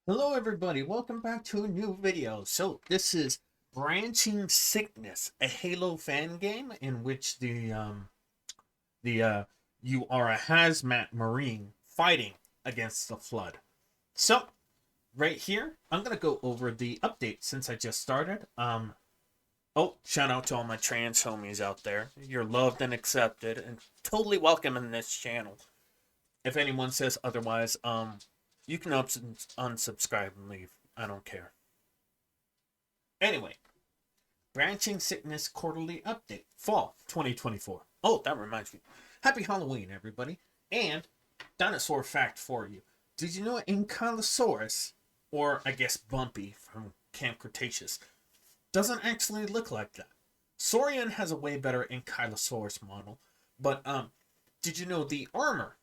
Hello everybody, welcome back to a new video. So this is Branching Sickness, a Halo fan game in which the you are a hazmat marine fighting against the flood. So right here, I'm gonna go over the update since I just started. Oh, shout out to all my trans homies out there. You're loved and accepted and totally welcome in this channel. If anyone says otherwise, you can unsubscribe and leave. I don't care. Anyway, Branching Sickness Quarterly Update, Fall 2024. Oh, that reminds me. Happy Halloween, everybody. And dinosaur fact for you. Did you know Ankylosaurus, or I guess Bumpy from Camp Cretaceous, doesn't actually look like that? Saurian has a way better Ankylosaurus model, but did you know the armor,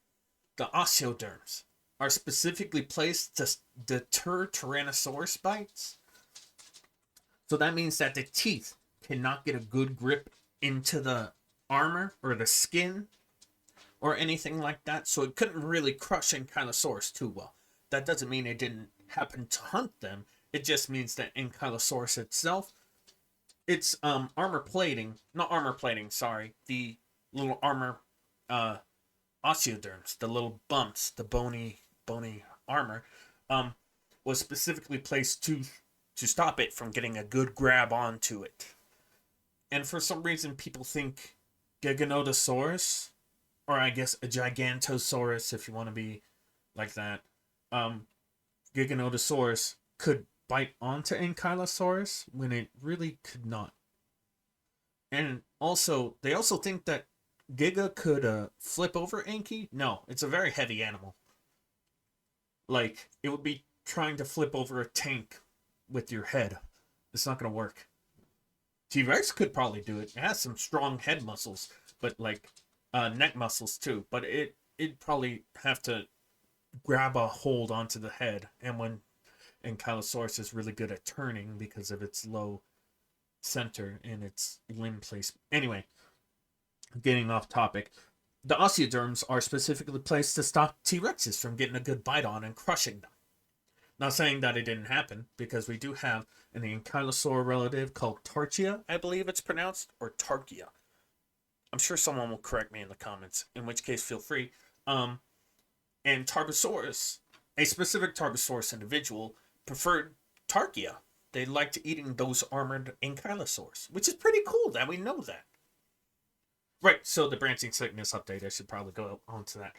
the osteoderms, are specifically placed to deter Tyrannosaurus bites? So that means that the teeth cannot get a good grip into the armor or the skin or anything like that. So it couldn't really crush Ankylosaurus too well. That doesn't mean it didn't happen to hunt them. It just means that Ankylosaurus itself, its armor plating, not armor plating, sorry, the little armor osteoderms, the little bumps, the bony armor, was specifically placed to stop it from getting a good grab onto it. And for some reason, people think Giganotosaurus, or I guess a Gigantosaurus, if you want to be like that, Giganotosaurus could bite onto Ankylosaurus when it really could not. And also, they also think that Giga could flip over Anky. No, it's a very heavy animal. Like, it would be trying to flip over a tank with your head. It's not going to work. T-Rex could probably do it. It has some strong head muscles, but like neck muscles too. But it'd probably have to grab a hold onto the head. And Ankylosaurus is really good at turning because of its low center and its limb placement. Anyway, getting off topic. The osteoderms are specifically placed to stop T-Rexes from getting a good bite on and crushing them. Not saying that it didn't happen, because we do have an ankylosaur relative called Tarchia, I believe it's pronounced, or Tarkia. I'm sure someone will correct me in the comments, in which case feel free. And Tarbosaurus, a specific Tarbosaurus individual, preferred Tarkia. They liked eating those armored ankylosaurs, which is pretty cool that we know that. Right, so the branching sickness update, I should probably go on to that.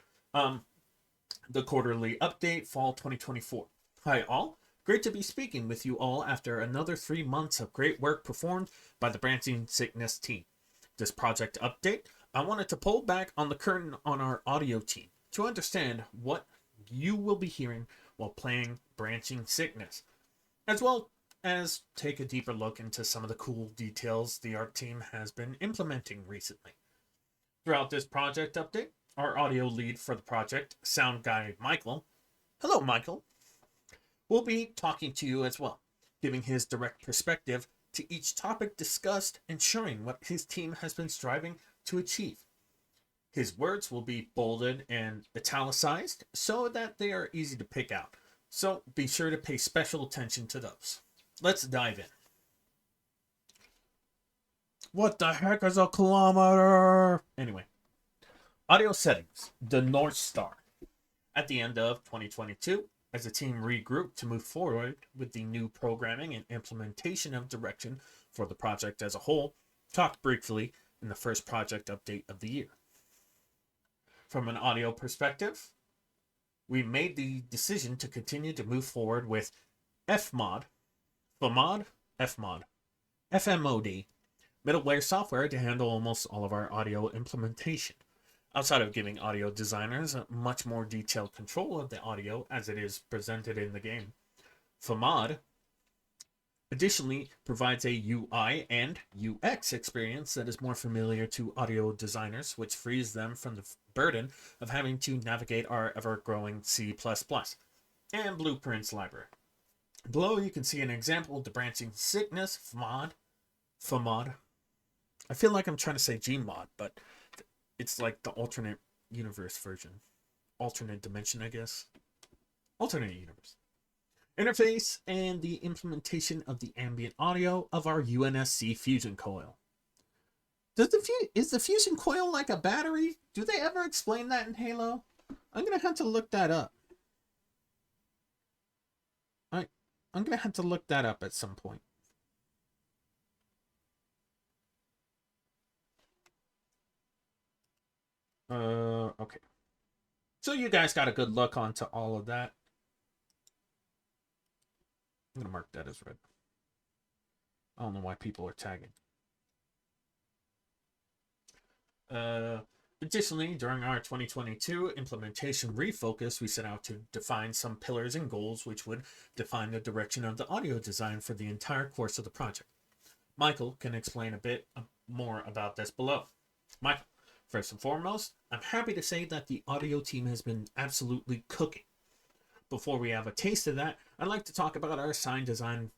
The quarterly update, fall 2024. Hi all, great to be speaking with you all after another 3 months of great work performed by the Branching Sickness team. This project update, I wanted to pull back on the curtain on our audio team to understand what you will be hearing while playing Branching Sickness, as well as take a deeper look into some of the cool details the art team has been implementing recently. Throughout this project update, our audio lead for the project, sound guy Michael, hello Michael, will be talking to you as well, giving his direct perspective to each topic discussed, ensuring what his team has been striving to achieve. His words will be bolded and italicized so that they are easy to pick out, so be sure to pay special attention to those. Let's dive in. What the heck is a kilometer? Anyway, audio settings, the North Star. At the end of 2022, as the team regrouped to move forward with the new programming and implementation of direction for the project as a whole, talked briefly in the first project update of the year. From an audio perspective, we made the decision to continue to move forward with FMOD, FMOD, middleware software to handle almost all of our audio implementation, outside of giving audio designers a much more detailed control of the audio as it is presented in the game. FMOD additionally provides a UI and UX experience that is more familiar to audio designers, which frees them from the burden of having to navigate our ever-growing C++ and Blueprints library. Below you can see an example of the Branching Sickness FMOD. I feel like I'm trying to say Gmod, but it's like the alternate universe version. Alternate dimension, I guess. Alternate universe. interface, and the implementation of the ambient audio of our UNSC fusion coil. Is the fusion coil like a battery? Do they ever explain that in Halo? I'm gonna have to look that up. I'm gonna have to look that up at some point. Okay. So you guys got a good look onto all of that. I'm gonna mark that as red. I don't know why people are tagging. Additionally, during our 2022 implementation refocus, we set out to define some pillars and goals which would define the direction of the audio design for the entire course of the project. Michael can explain a bit more about this below. Michael, first and foremost, I'm happy to say that the audio team has been absolutely cooking. Before we have a taste of that, I'd like to talk about our sound design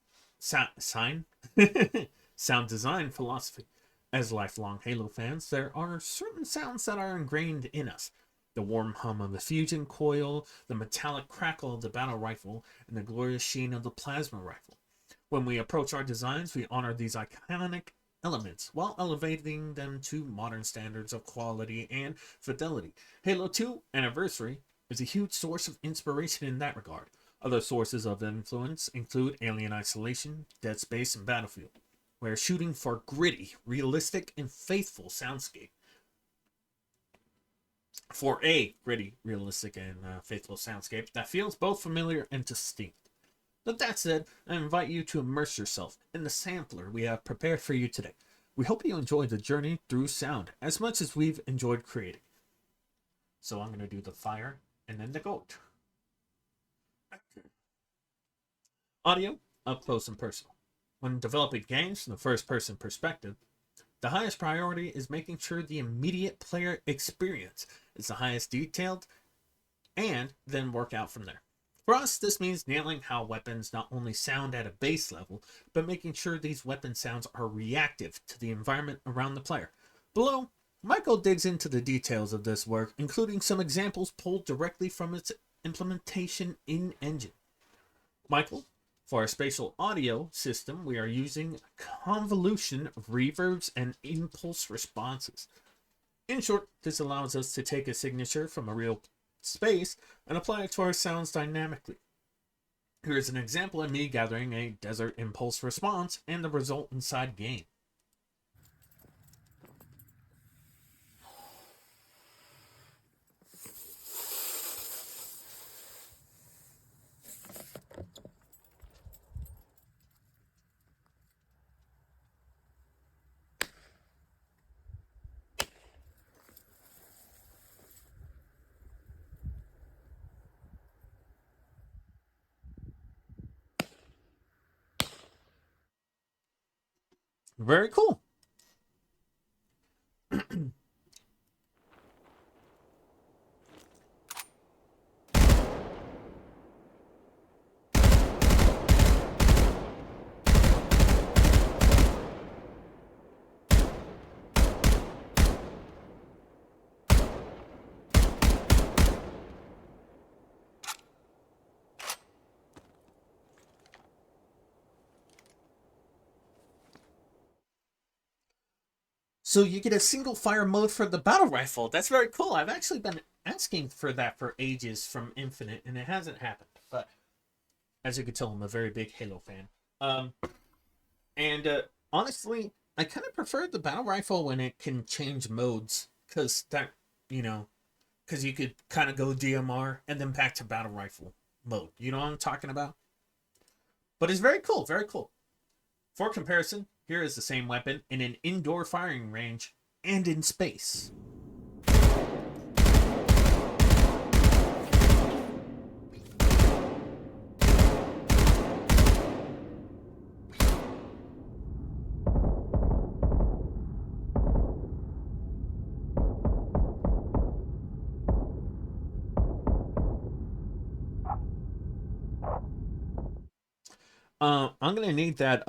philosophy. As lifelong Halo fans, there are certain sounds that are ingrained in us. The warm hum of the fusion coil, the metallic crackle of the battle rifle, and the glorious sheen of the plasma rifle. When we approach our designs, we honor these iconic elements while elevating them to modern standards of quality and fidelity. Halo 2 Anniversary is a huge source of inspiration in that regard. Other sources of influence include Alien Isolation, Dead Space, and Battlefield. We're shooting for gritty, realistic, and faithful soundscape. For a gritty, realistic, and faithful soundscape that feels both familiar and distinct. With that said, I invite you to immerse yourself in the sampler we have prepared for you today. We hope you enjoy the journey through sound as much as we've enjoyed creating. So I'm going to do the fire and then the goat. Audio, up close and personal. When developing games from the first-person perspective, the highest priority is making sure the immediate player experience is the highest detailed, and then work out from there. For us, this means nailing how weapons not only sound at a base level, but making sure these weapon sounds are reactive to the environment around the player. Below, Michael digs into the details of this work, including some examples pulled directly from its implementation in Engine. Michael, for our spatial audio system, we are using a convolution of reverbs and impulse responses. In short, this allows us to take a signature from a real space and apply it to our sounds dynamically. Here's an example of me gathering a desert impulse response and the result inside game. Very cool. So you get a single fire mode for the battle rifle. That's very cool. I've actually been asking for that for ages from Infinite, and it hasn't happened. But as you can tell, I'm a very big Halo fan. And honestly, I kind of prefer the battle rifle when it can change modes, because that, because you could kind of go DMR and then back to battle rifle mode. You know what I'm talking about? But it's very cool, very cool. For comparison, here is the same weapon in an indoor firing range and in space. I'm gonna need that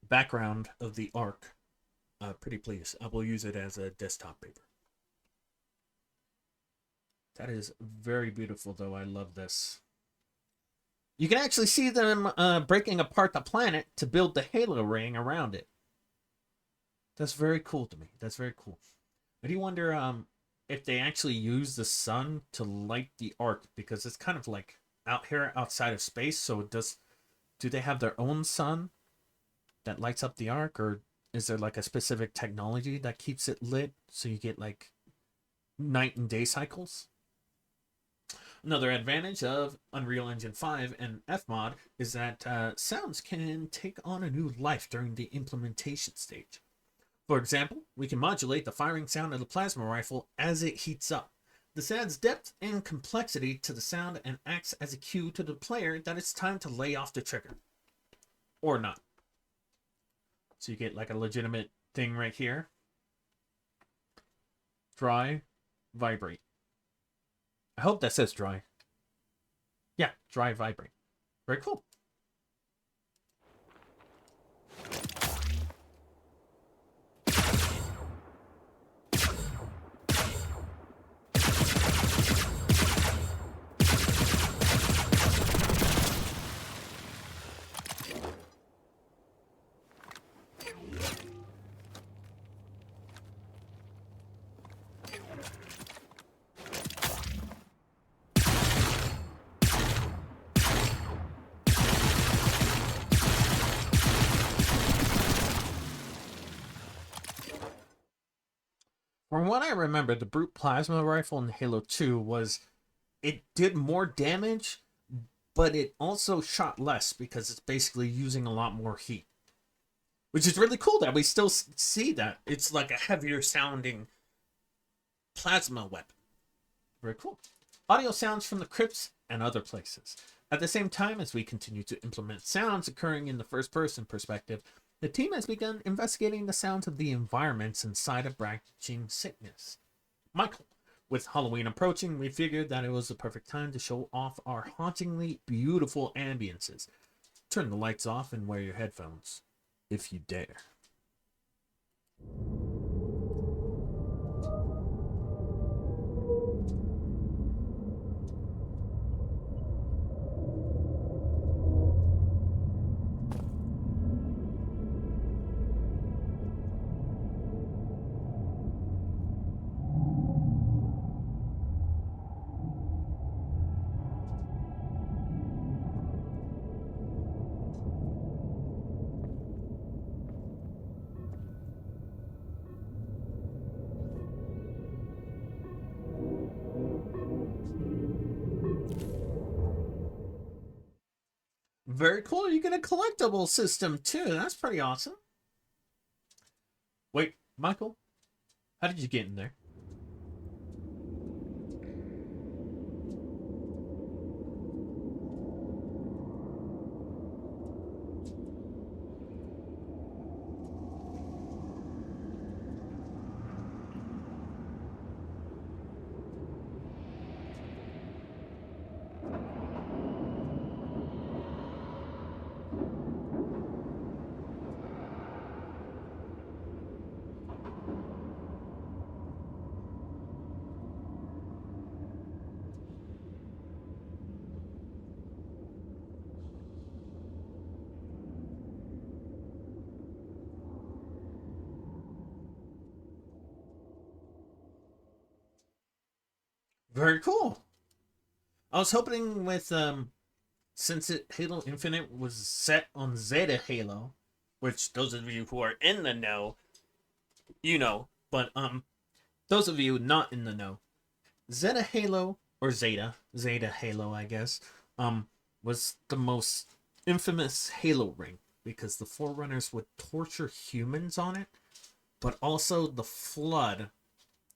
background of the arc. Pretty please. I will use it as a desktop paper. That is very beautiful, though. I love this. You can actually see them breaking apart the planet to build the halo ring around it. That's very cool to me. That's very cool. I do wonder if they actually use the sun to light the arc, because it's kind of like out here outside of space. So do they have their own sun that lights up the arc, or is there like a specific technology that keeps it lit so you get like night and day cycles? Another advantage of Unreal Engine 5 and Fmod is that sounds can take on a new life during the implementation stage. For example, we can modulate the firing sound of the plasma rifle as it heats up. This adds depth and complexity to the sound and acts as a cue to the player that it's time to lay off the trigger. Or not. So you get like a legitimate thing right here. Dry, vibrate. I hope that says dry. Yeah, dry, vibrate. Very cool. From what I remember, the Brute Plasma Rifle in Halo 2 was, it did more damage, but it also shot less because it's basically using a lot more heat. Which is really cool that we still see that. It's like a heavier sounding plasma weapon. Very cool. Audio sounds from the crypts and other places. At the same time as we continue to implement sounds occurring in the first person perspective, the team has begun investigating the sounds of the environments inside of Branching Sickness. Michael, with Halloween approaching, we figured that it was the perfect time to show off our hauntingly beautiful ambiences. Turn the lights off and wear your headphones, if you dare. Very cool. You get a collectible system too. That's pretty awesome. Wait, Michael, how did you get in there? Very cool. I was hoping with since Halo Infinite was set on Zeta Halo, which those of you who are in the know, you know, but those of you not in the know, Zeta Halo or Zeta Halo, I guess, was the most infamous Halo ring because the Forerunners would torture humans on it, but also the Flood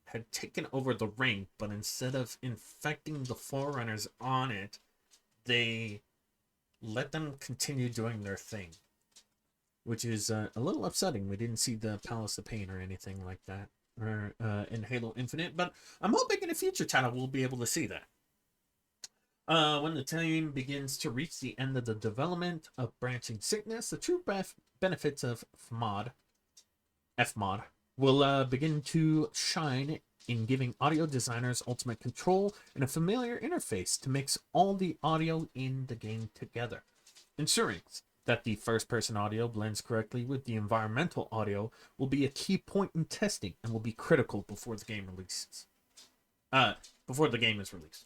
had taken over the ring, but instead of infecting the Forerunners on it, they let them continue doing their thing, which is a little upsetting. We didn't see the Palace of Pain or anything like that or in Halo Infinite, but I'm hoping in a future title we'll be able to see that. When the team begins to reach the end of the development of Branching Sickness, the true benefits of Fmod will begin to shine in giving audio designers ultimate control and a familiar interface to mix all the audio in the game together, ensuring that the first-person audio blends correctly with the environmental audio will be a key point in testing and will be critical before the game releases. Before the game is released.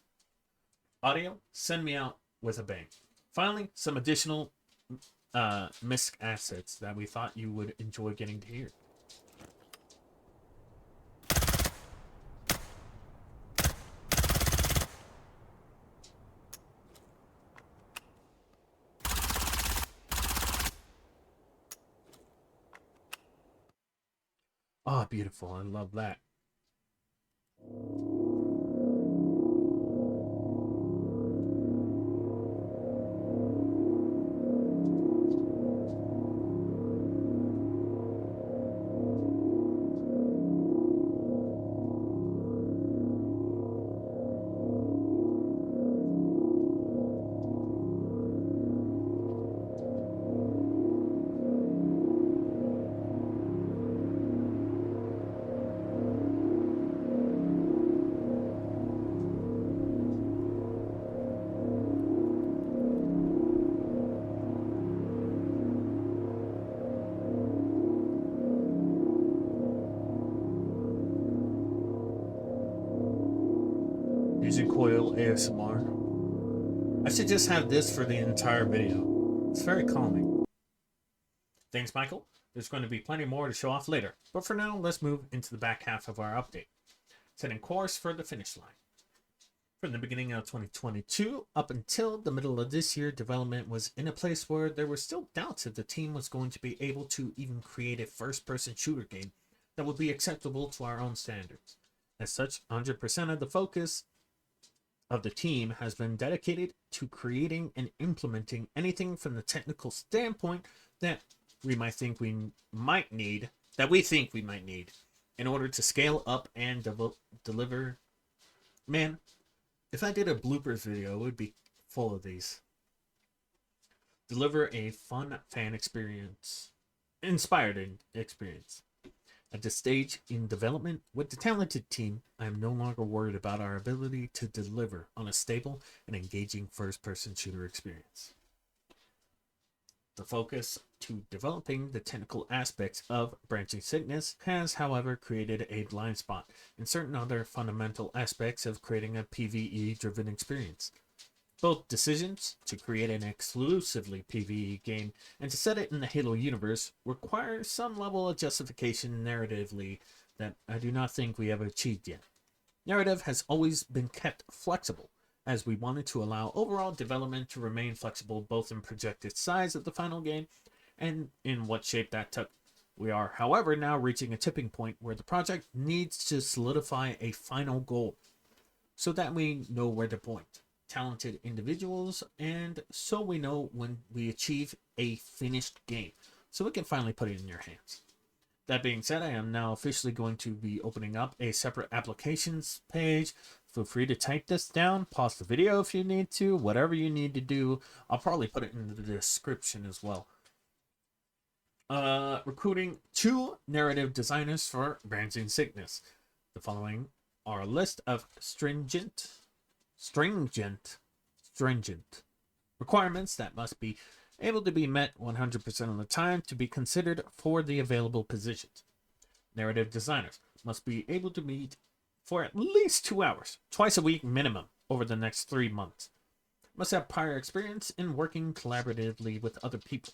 Audio, send me out with a bang. Finally, some additional MISC assets that we thought you would enjoy getting to hear. Oh, beautiful. I love that. Using coil ASMR. I should just have this for the entire video. It's very calming. Thanks, Michael. There's going to be plenty more to show off later, but for now, let's move into the back half of our update, setting course for the finish line. From the beginning of 2022 up until the middle of this year, development was in a place where there were still doubts if the team was going to be able to even create a first-person shooter game that would be acceptable to our own standards. As such, 100% of the focus of the team has been dedicated to creating and implementing anything from the technical standpoint that we think we might need in order to scale up and deliver. Man, if I did a bloopers video, it would be full of these. Deliver a fun fan experience, inspired experience. At this stage in development, with the talented team, I am no longer worried about our ability to deliver on a stable and engaging first-person shooter experience. The focus to developing the technical aspects of Branching Sickness has, however, created a blind spot in certain other fundamental aspects of creating a PvE-driven experience. Both decisions to create an exclusively PvE game and to set it in the Halo universe require some level of justification narratively that I do not think we have achieved yet. Narrative has always been kept flexible, as we wanted to allow overall development to remain flexible both in projected size of the final game and in what shape that took. We are, however, now reaching a tipping point where the project needs to solidify a final goal so that we know where to point talented individuals, and so we know when we achieve a finished game, so we can finally put it in your hands. That being said, I am now officially going to be opening up a separate applications page. Feel free to type this down, pause the video if you need to, whatever you need to do. I'll probably put it in the description as well. Recruiting 2 narrative designers for Branching Sickness. The following are a list of stringent requirements that must be able to be met 100% of the time to be considered for the available positions. Narrative designers must be able to meet for at least 2 hours, twice a week minimum, over the next 3 months. Must have prior experience in working collaboratively with other people.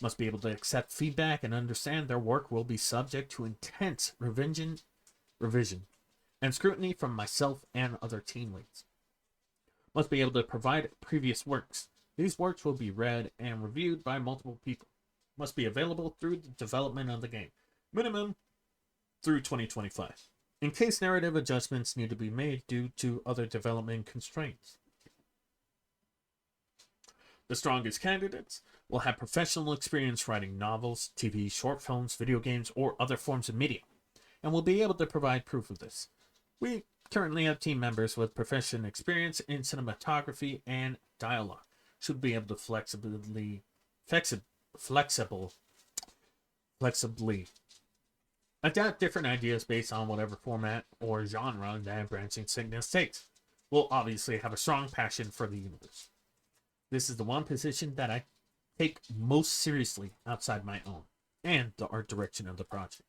Must be able to accept feedback and understand their work will be subject to intense revision and scrutiny from myself and other team leads. Must be able to provide previous works. These works will be read and reviewed by multiple people. Must be available through the development of the game. Minimum through 2025. In case narrative adjustments need to be made due to other development constraints. The strongest candidates will have professional experience writing novels, TV, short films, video games, or other forms of media, and will be able to provide proof of this. We currently have team members with professional experience in cinematography and dialogue. Should be able to flexibly Adapt different ideas based on whatever format or genre that branching sickness takes. We'll obviously have a strong passion for the universe. This is the one position that I take most seriously outside my own and the art direction of the project.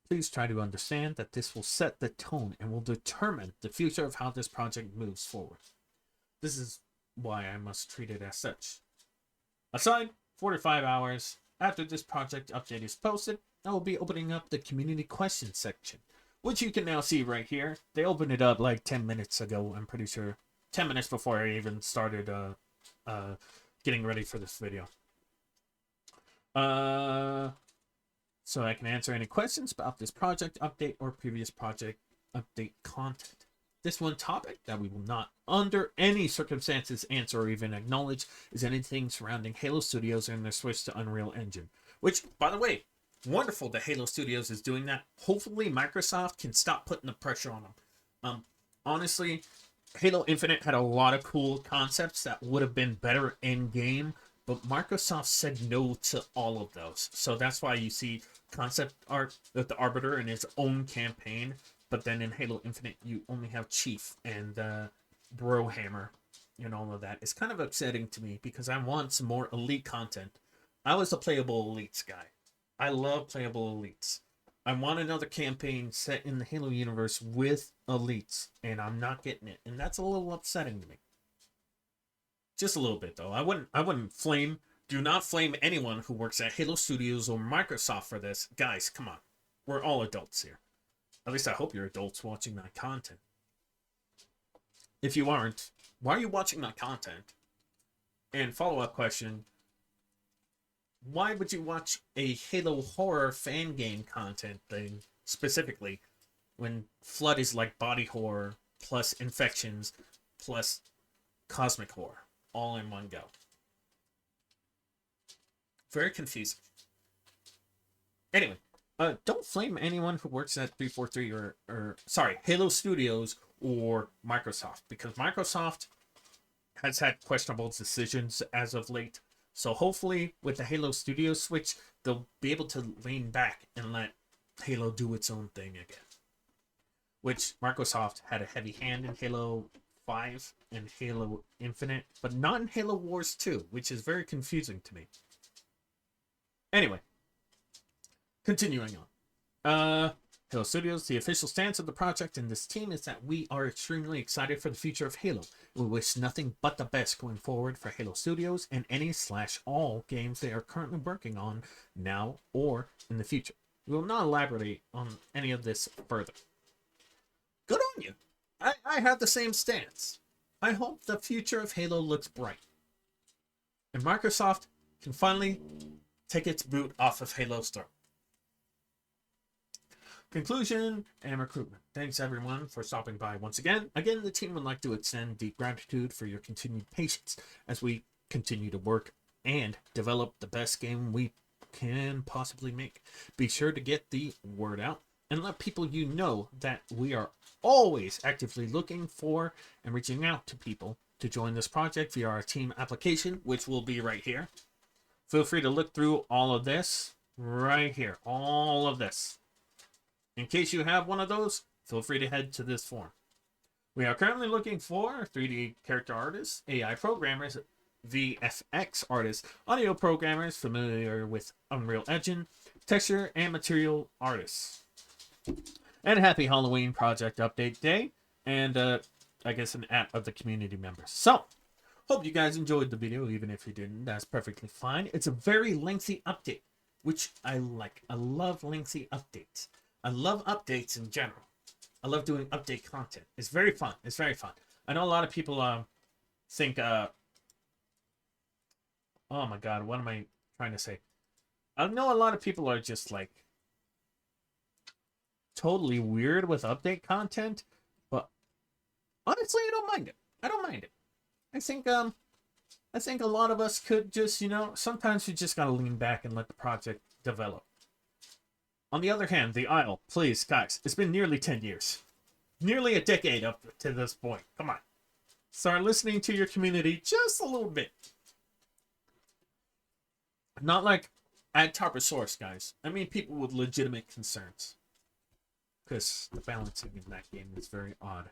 Please try to understand that this will set the tone and will determine the future of how this project moves forward. This is why I must treat it as such. Aside 45 hours after this project update is posted, I will be opening up the community questions section, which you can now see right here. They opened it up like 10 minutes ago, I'm pretty sure. 10 minutes before I even started getting ready for this video. So I can answer any questions about this project update or previous project update content. This one topic that we will not under any circumstances answer or even acknowledge is anything surrounding Halo Studios and their switch to Unreal Engine. Which, by the way, wonderful that Halo Studios is doing that. Hopefully Microsoft can stop putting the pressure on them. Honestly, Halo Infinite had a lot of cool concepts that would have been better in game, but Microsoft said no to all of those. So that's why you see concept art of the Arbiter in its own campaign, but then in Halo Infinite you only have Chief and Brohammer and all of that. It's kind of upsetting to me because I want some more Elite content. I was a playable Elites guy. I love playable Elites. I want another campaign set in the Halo universe with Elites, and I'm not getting it, and that's a little upsetting to me. Just a little bit though. I wouldn't flame. Do not flame anyone who works at Halo Studios or Microsoft for this. Guys, come on. We're all adults here. At least I hope you're adults watching my content. If you aren't, why are you watching my content? And follow-up question, why would you watch a Halo horror fan game content thing specifically when Flood is like body horror plus infections plus cosmic horror all in one go? Very confusing. Anyway, don't flame anyone who works at 343 or sorry, Halo Studios or Microsoft, because Microsoft has had questionable decisions as of late. So hopefully with the Halo Studios switch, they'll be able to lean back and let Halo do its own thing again. Which Microsoft had a heavy hand in Halo 5 and Halo Infinite, but not in Halo Wars 2, which is very confusing to me. Anyway, continuing on. Halo Studios, the official stance of the project and this team is that we are extremely excited for the future of Halo. We wish nothing but the best going forward for Halo Studios and any/all games they are currently working on now or in the future. We will not elaborate on any of this further. Good on you. I have the same stance. I hope the future of Halo looks bright. And Microsoft can finally take its boot off of Halo's throne. Conclusion and recruitment. Thanks everyone for stopping by once again. Again, the team would like to extend deep gratitude for your continued patience as we continue to work and develop the best game we can possibly make. Be sure to get the word out and let people you know that we are always actively looking for and reaching out to people to join this project via our team application, which will be right here. Feel free to look through all of this right here, all of this. In case you have one of those, feel free to head to this form. We are currently looking for 3D character artists, AI programmers, VFX artists, audio programmers familiar with Unreal Engine, texture and material artists. And happy Halloween project update day, and I guess an app of the community members. So, hope you guys enjoyed the video, even if you didn't, that's perfectly fine. It's a very lengthy update, which I like. I love lengthy updates. I love updates in general. I love doing update content. It's very fun. It's very fun. I know a lot of people think, oh my god, what am I trying to say? I know a lot of people are just like totally weird with update content, but honestly, I don't mind it. I don't mind it. I think a lot of us could just, sometimes you just gotta lean back and let the project develop. On the other hand, the Isle, please, guys, it's been nearly 10 years. Nearly a decade up to this point. Come on. Start listening to your community just a little bit. Not like at top of source, guys. I mean people with legitimate concerns. because the balancing in that game is very odd.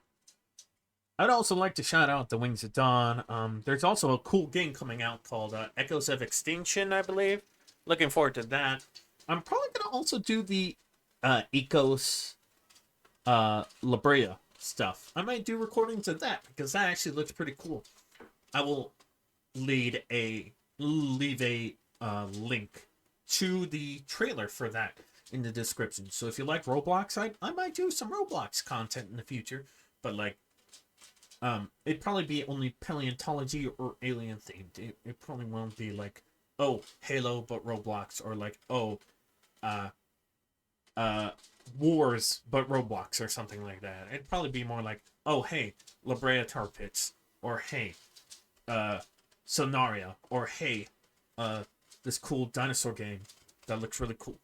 I'd also like to shout out the Wings of Dawn. There's also a cool game coming out called Echoes of Extinction, I believe. Looking forward to that. I'm probably gonna also do the Ecos La Brea stuff. I might do recordings of that because that actually looks pretty cool. I will leave a link to the trailer for that in the description. So if you like Roblox, I might do some Roblox content in the future, but like it'd probably be only paleontology or alien themed. It probably won't be like, oh, Halo but Roblox, or like, oh, Wars but Roblox or something like that. It'd probably be more like, oh, hey, La Brea Tar Pits, or hey, Sonaria, or hey, this cool dinosaur game that looks really cool.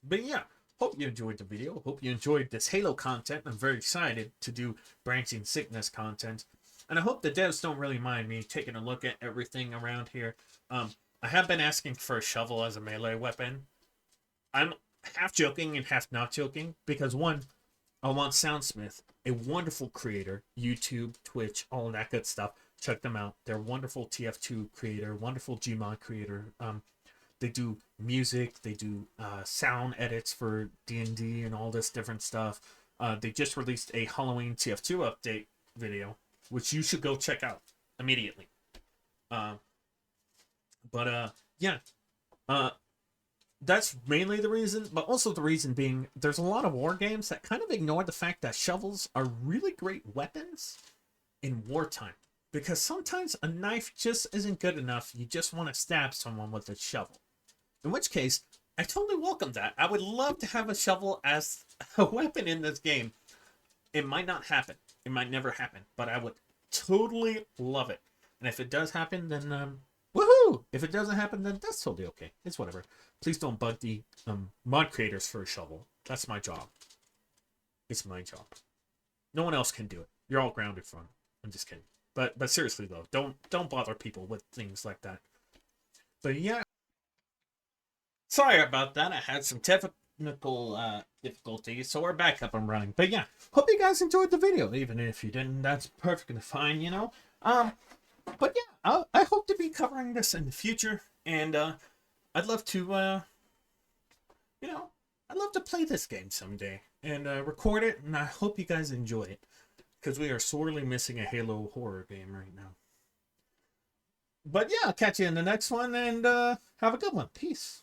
But yeah, hope you enjoyed the video. Hope you enjoyed this Halo content. I'm very excited to do Branching Sickness content. And I hope the devs don't really mind me taking a look at everything around here. I have been asking for a shovel as a melee weapon. I'm half joking and half not joking, because one, I want Soundsmith, a wonderful creator, YouTube, Twitch, all of that good stuff. Check them out. They're a wonderful TF2 creator, wonderful Gmod creator. They do music, they do sound edits for D&D and all this different stuff. They just released a Halloween TF2 update video, which you should go check out immediately. Yeah. That's mainly the reason, but also the reason being there's a lot of war games that kind of ignore the fact that shovels are really great weapons in wartime. Because sometimes a knife just isn't good enough. You just want to stab someone with a shovel. In which case, I totally welcome that. I would love to have a shovel as a weapon in this game. It might not happen. It might never happen. But I would totally love it. And if it does happen, then woohoo! If it doesn't happen, then that's totally okay. It's whatever. Please don't bug the mod creators for a shovel. That's my job. It's my job. No one else can do it. You're all grounded from. I'm just kidding. But seriously though, don't bother people with things like that. But yeah. Sorry about that. I had some technical difficulties, so we're back up and running. But yeah, hope you guys enjoyed the video. Even if you didn't, that's perfectly fine, you know. But yeah, I hope to be covering this in the future, and I'd love to, you know, I'd love to play this game someday and record it, and I hope you guys enjoy it, because we are sorely missing a Halo horror game right now. But yeah, I'll catch you in the next one, and have a good one. Peace.